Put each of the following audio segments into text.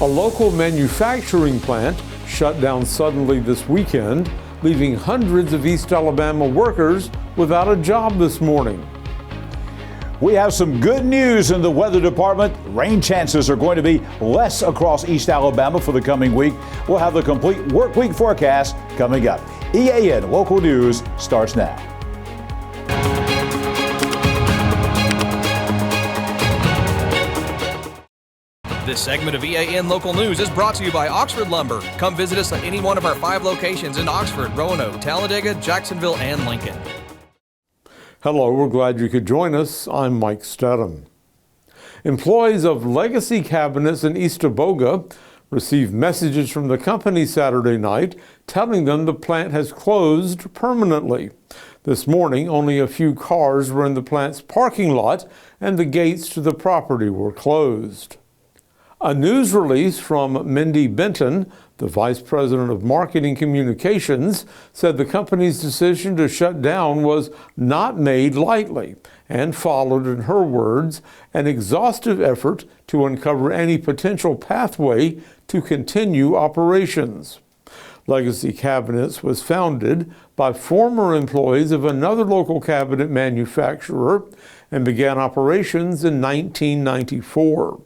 A local manufacturing plant shut down suddenly this weekend, leaving hundreds of East Alabama workers without a job this morning. We have some good news in the weather department. Rain chances are going to be less across East Alabama for the coming week. We'll have the complete work week forecast coming up. EAN Local News starts now. This segment of EAN Local News is brought to you by Oxford Lumber. Come visit us at any one of our 5 locations in Oxford, Roanoke, Talladega, Jacksonville, and Lincoln. Hello, we're glad you could join us. I'm Mike Stedham. Employees of Legacy Cabinets in East Tioga received messages from the company Saturday night telling them the plant has closed permanently. This morning, only a few cars were in the plant's parking lot and the gates to the property were closed. A news release from Mindy Benton, the Vice President of Marketing Communications, said the company's decision to shut down was not made lightly and followed, in her words, an exhaustive effort to uncover any potential pathway to continue operations. Legacy Cabinets was founded by former employees of another local cabinet manufacturer and began operations in 1994.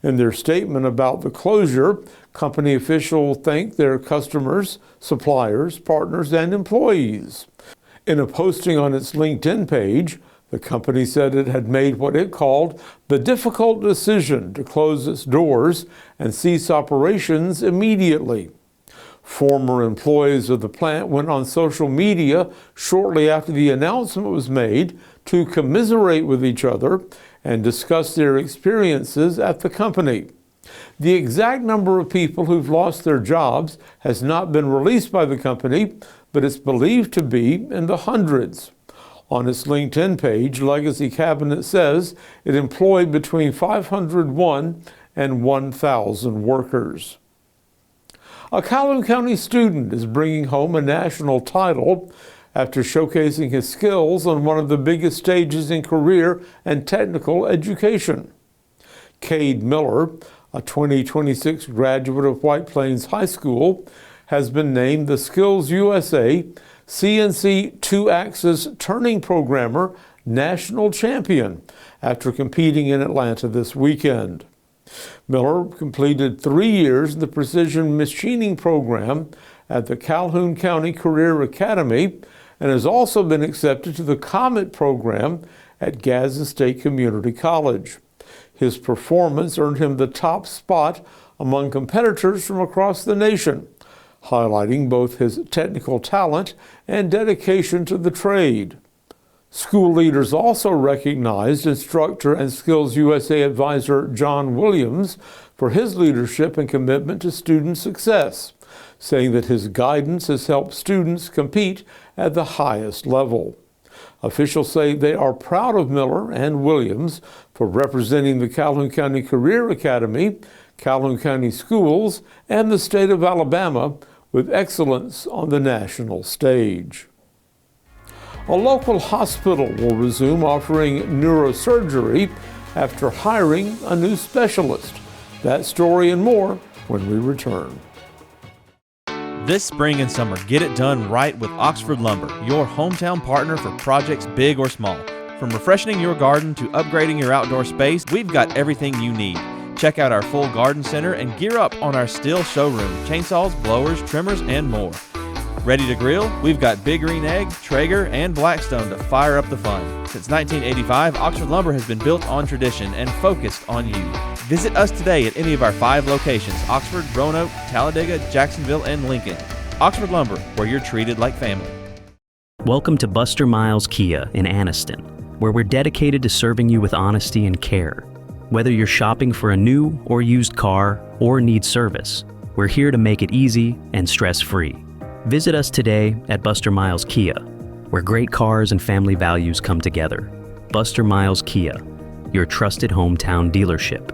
In their statement about the closure, company officials thanked their customers, suppliers, partners, and employees. In a posting on its LinkedIn page, the company said it had made what it called the difficult decision to close its doors and cease operations immediately. Former employees of the plant went on social media shortly after the announcement was made to commiserate with each other and discuss their experiences at the company. The exact number of people who've lost their jobs has not been released by the company, but it's believed to be in the hundreds. On its LinkedIn page, Legacy Cabinet says it employed between 501 and 1,000 workers. A Calhoun County student is bringing home a national title after showcasing his skills on one of the biggest stages in career and technical education. Cade Miller, a 2026 graduate of White Plains High School, has been named the Skills USA CNC 2-Axis Turning Programmer National Champion after competing in Atlanta this weekend. Miller completed 3 years in the Precision Machining program at the Calhoun County Career Academy and has also been accepted to the Comet program at Gadsden State Community College. His performance earned him the top spot among competitors from across the nation, highlighting both his technical talent and dedication to the trade. School leaders also recognized instructor and Skills USA advisor John Williams for his leadership and commitment to student success, saying that his guidance has helped students compete at the highest level. Officials say they are proud of Miller and Williams for representing the Calhoun County Career Academy, Calhoun County Schools, and the state of Alabama with excellence on the national stage. A local hospital will resume offering neurosurgery after hiring a new specialist. That story and more when we return. This spring and summer, get it done right with Oxford Lumber, your hometown partner for projects big or small. From refreshing your garden to upgrading your outdoor space, we've got everything you need. Check out our full garden center and gear up on our Stihl showroom, chainsaws, blowers, trimmers, and more. Ready to grill? We've got Big Green Egg, Traeger, and Blackstone to fire up the fun. Since 1985, Oxford Lumber has been built on tradition and focused on you. Visit us today at any of our 5 locations: Oxford, Roanoke, Talladega, Jacksonville, and Lincoln. Oxford Lumber, where you're treated like family. Welcome to Buster Miles Kia in Anniston, where we're dedicated to serving you with honesty and care. Whether you're shopping for a new or used car or need service, we're here to make it easy and stress-free. Visit us today at Buster Miles Kia, where great cars and family values come together. Buster Miles Kia, your trusted hometown dealership.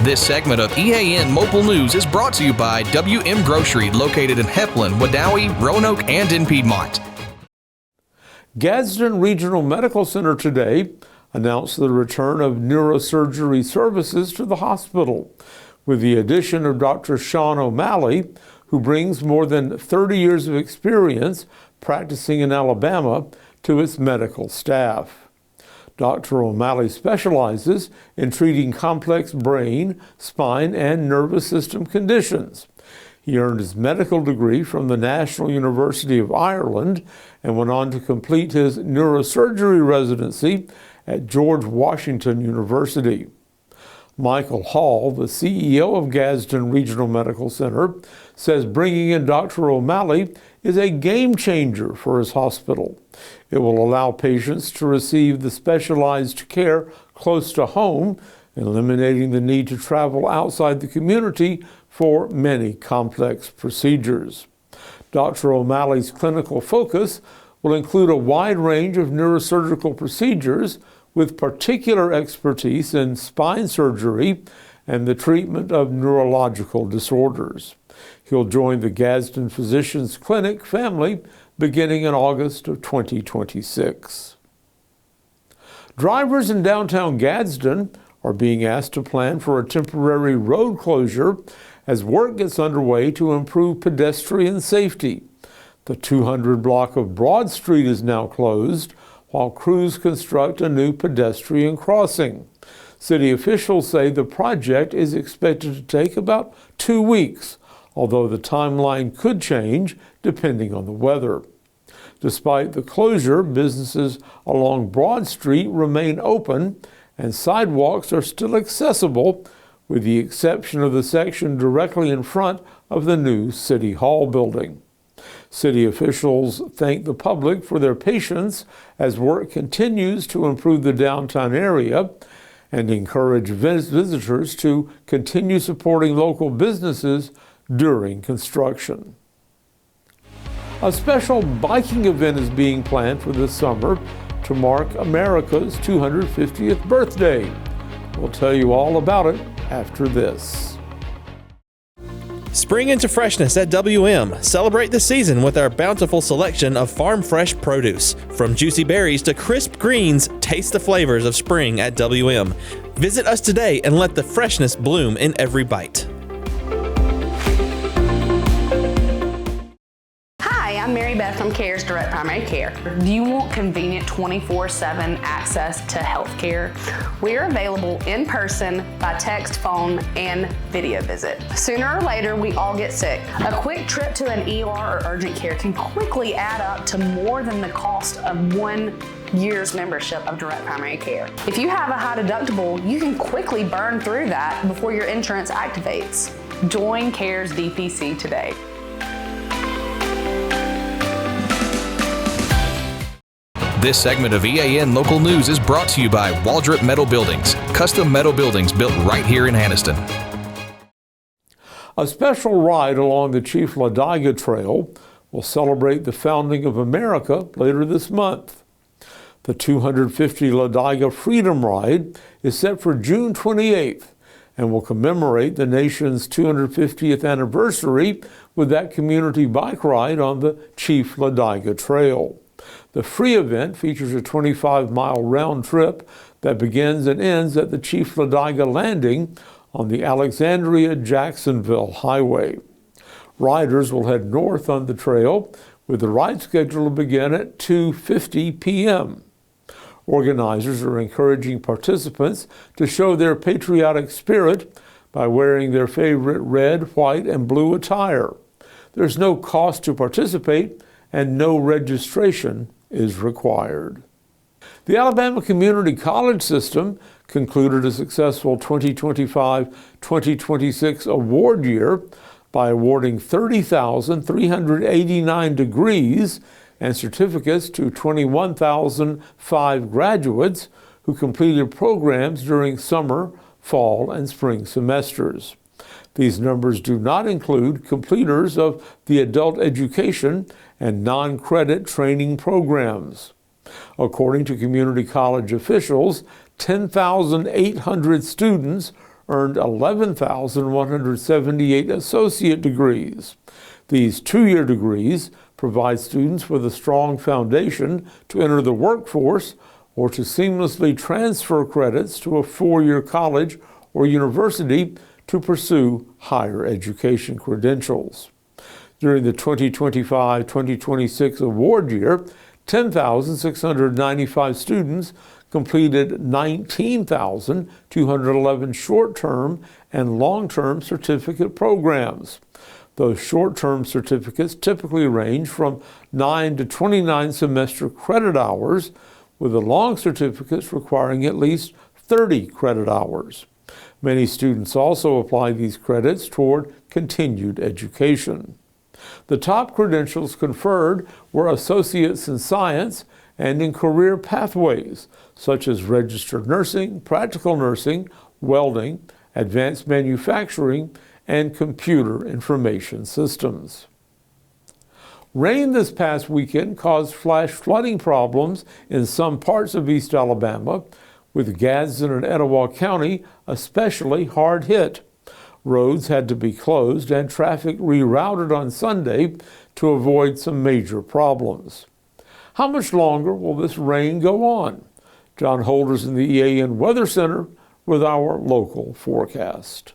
This segment of EAN Mobile News is brought to you by WM Grocery, located in Heflin, Wadowee, Roanoke, and in Piedmont. Gadsden Regional Medical Center today announced the return of neurosurgery services to the hospital, with the addition of Dr. Sean O'Malley, who brings more than 30 years of experience practicing in Alabama, to its medical staff. Dr. O'Malley specializes in treating complex brain, spine, and nervous system conditions. He earned his medical degree from the National University of Ireland and went on to complete his neurosurgery residency at George Washington University. Michael Hall, the CEO of Gadsden Regional Medical Center, says bringing in Dr. O'Malley is a game changer for his hospital. It will allow patients to receive the specialized care close to home, eliminating the need to travel outside the community for many complex procedures. Dr. O'Malley's clinical focus will include a wide range of neurosurgical procedures with particular expertise in spine surgery and the treatment of neurological disorders. He'll join the Gadsden Physicians Clinic family beginning in August of 2026. Drivers in downtown Gadsden are being asked to plan for a temporary road closure as work gets underway to improve pedestrian safety. The 200 block of Broad Street is now closed while crews construct a new pedestrian crossing. City officials say the project is expected to take about 2 weeks, although the timeline could change depending on the weather. Despite the closure, businesses along Broad Street remain open and sidewalks are still accessible, with the exception of the section directly in front of the new City Hall building. City officials thank the public for their patience as work continues to improve the downtown area and encourage visitors to continue supporting local businesses during construction. A special biking event is being planned for this summer to mark America's 250th birthday. We'll tell you all about it after this. Spring into freshness at WM. Celebrate the season with our bountiful selection of farm fresh produce. From juicy berries to crisp greens, taste the flavors of spring at WM. Visit us today and let the freshness bloom in every bite. I'm Mary Beth from CARES Direct Primary Care. Do you want convenient 24/7 access to health care? We are available in person, by text, phone, and video visit. Sooner or later, we all get sick. A quick trip to an ER or urgent care can quickly add up to more than the cost of 1 year's membership of Direct Primary Care. If you have a high deductible, you can quickly burn through that before your insurance activates. Join CARES DPC today. This segment of EAN Local News is brought to you by Waldrop Metal Buildings, custom metal buildings built right here in Anniston. A special ride along the Chief Ladiga Trail will celebrate the founding of America later this month. The 250 Ladiga Freedom Ride is set for June 28th and will commemorate the nation's 250th anniversary with that community bike ride on the Chief Ladiga Trail. The free event features a 25-mile round trip that begins and ends at the Chief Ladiga Landing on the Alexandria-Jacksonville Highway. Riders will head north on the trail, with the ride schedule to begin at 2:50 p.m. Organizers are encouraging participants to show their patriotic spirit by wearing their favorite red, white, and blue attire. There's no cost to participate, and no registration is required. The Alabama Community College System concluded a successful 2025-2026 award year by awarding 30,389 degrees and certificates to 21,005 graduates who completed programs during summer, fall, and spring semesters. These numbers do not include completers of the adult education and non-credit training programs. According to community college officials, 10,800 students earned 11,178 associate degrees. These two-year degrees provide students with a strong foundation to enter the workforce, or to seamlessly transfer credits to a four-year college or university to pursue higher education credentials. During the 2025-2026 award year, 10,695 students completed 19,211 short-term and long-term certificate programs. Those short-term certificates typically range from 9 to 29 semester credit hours, with the long certificates requiring at least 30 credit hours. Many students also apply these credits toward continued education. The top credentials conferred were associates in science and in career pathways, such as registered nursing, practical nursing, welding, advanced manufacturing, and computer information systems. Rain this past weekend caused flash flooding problems in some parts of East Alabama, with Gadsden and Etowah County especially hard hit. Roads had to be closed and traffic rerouted on Sunday to avoid some major problems. How much longer will this rain go on? John Holders in the EAN Weather Center with our local forecast.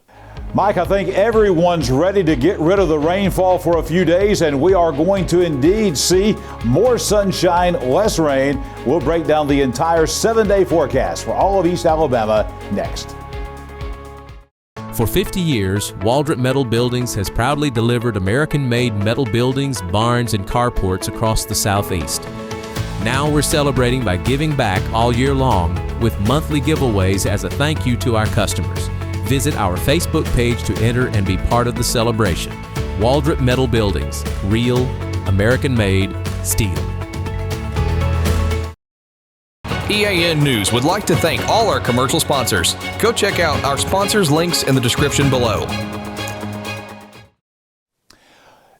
Mike, I think everyone's ready to get rid of the rainfall for a few days, and we are going to indeed see more sunshine, less rain. We'll break down the entire 7-day forecast for all of East Alabama next. For 50 years, Waldrop Metal Buildings has proudly delivered American-made metal buildings, barns, and carports across the Southeast. Now we're celebrating by giving back all year long with monthly giveaways as a thank you to our customers. Visit our Facebook page to enter and be part of the celebration. Waldrop Metal Buildings, real, American-made steel. EAN News would like to thank all our commercial sponsors. Go check out our sponsors' links in the description below.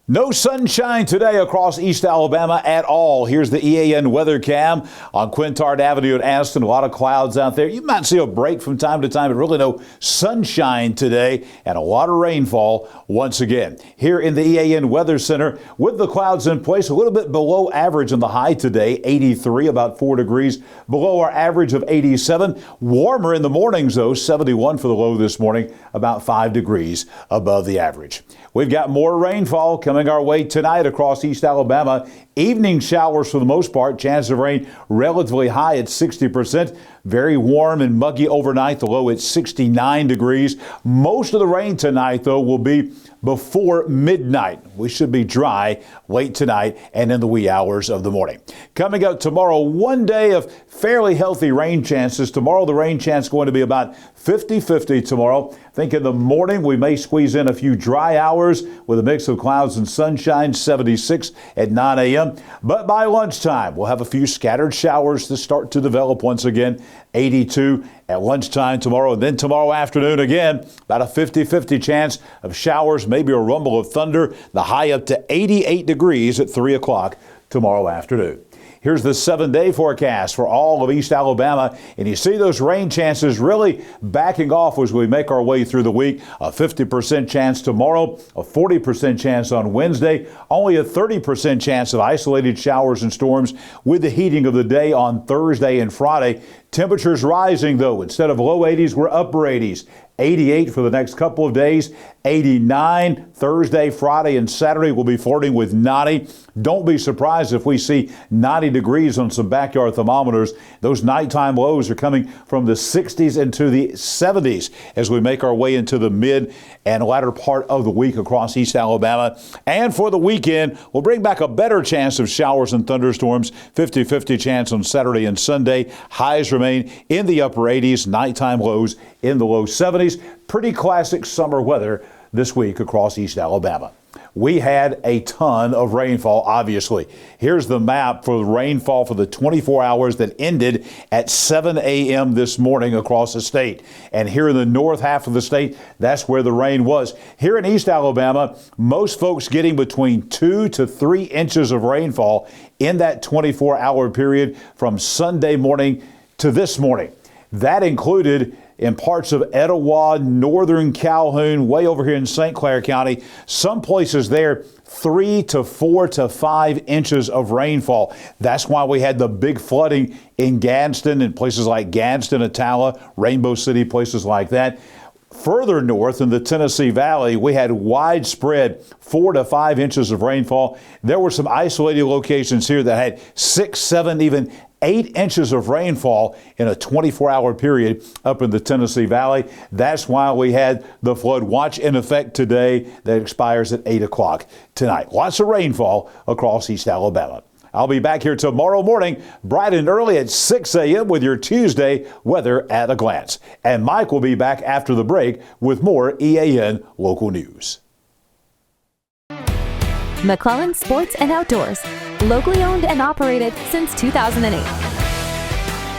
No sunshine today across East Alabama at all. Here's the EAN weather cam on Quintard Avenue in Anniston. A lot of clouds out there. You might see a break from time to time, but really no sunshine today and a lot of rainfall once again. Here in the EAN Weather Center, with the clouds in place, a little bit below average in the high today, 83, about 4 degrees below our average of 87. Warmer in the mornings, though, 71 for the low this morning, about 5 degrees above the average. We've got more rainfall coming our way tonight across East Alabama. Evening showers for the most part. Chance of rain relatively high at 60%. Very warm and muggy overnight. The low at 69 degrees. Most of the rain tonight, though, will be before midnight. We should be dry late tonight and in the wee hours of the morning. Coming up tomorrow, one day of fairly healthy rain chances. Tomorrow, the rain chance going to be about 50-50 tomorrow. I think in the morning we may squeeze in a few dry hours with a mix of clouds and sunshine, 76 at 9 a.m. But by lunchtime, we'll have a few scattered showers to start to develop once again, 82 at lunchtime tomorrow. And then tomorrow afternoon again, about a 50-50 chance of showers, maybe a rumble of thunder, the high up to 88 degrees at 3 o'clock tomorrow afternoon. Here's the 7-day forecast for all of East Alabama. And you see those rain chances really backing off as we make our way through the week. A 50% chance tomorrow, a 40% chance on Wednesday, only a 30% chance of isolated showers and storms with the heating of the day on Thursday and Friday. Temperatures rising, though. Instead of low 80s, we're upper 80s. 88 for the next couple of days, 89 Thursday, Friday, and Saturday. We'll be flirting with 90. Don't be surprised if we see 90 degrees on some backyard thermometers. Those nighttime lows are coming from the 60s into the 70s as we make our way into the mid and latter part of the week across East Alabama. And for the weekend, we'll bring back a better chance of showers and thunderstorms, 50-50 chance on Saturday and Sunday. Highs remain in the upper 80s, nighttime lows in the low 70s. Pretty classic summer weather this week across East Alabama. We had a ton of rainfall, obviously. Here's the map for the rainfall for the 24 hours that ended at 7 a.m. this morning across the state. And here in the north half of the state, that's where the rain was. Here in East Alabama, most folks getting between 2 to 3 inches of rainfall in that 24-hour period from Sunday morning to this morning. That included in parts of Etowah, northern Calhoun, way over here in St. Clair County. Some places there, 3 to 4 to 5 inches of rainfall. That's why we had the big flooding in Gadsden and places like Gadsden, Attala, Rainbow City, places like that. Further north in the Tennessee Valley, we had widespread 4 to 5 inches of rainfall. There were some isolated locations here that had 6, 7, even 8 inches of rainfall in a 24-hour period up in the Tennessee Valley. That's why we had the flood watch in effect today that expires at 8 o'clock tonight. Lots of rainfall across East Alabama. I'll be back here tomorrow morning, bright and early at 6 a.m. with your Tuesday weather at a glance. And Mike will be back after the break with more EAN local news. McClellan Sports and Outdoors, locally owned and operated since 2008.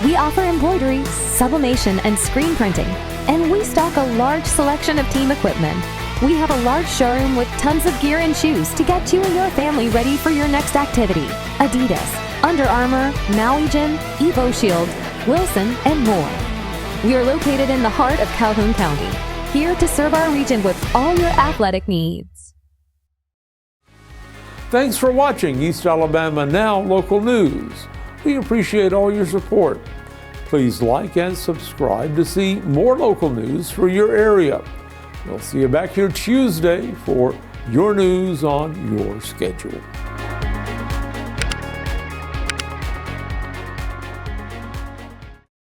We offer embroidery, sublimation, and screen printing, and we stock a large selection of team equipment. We have a large showroom with tons of gear and shoes to get you and your family ready for your next activity. Adidas, Under Armour, Maui Jim, Evo Shield, Wilson, and more. We are located in the heart of Calhoun County, here to serve our region with all your athletic needs. Thanks for watching East Alabama Now Local News. We appreciate all your support. Please like and subscribe to see more local news for your area. We'll see you back here Tuesday for your news on your schedule.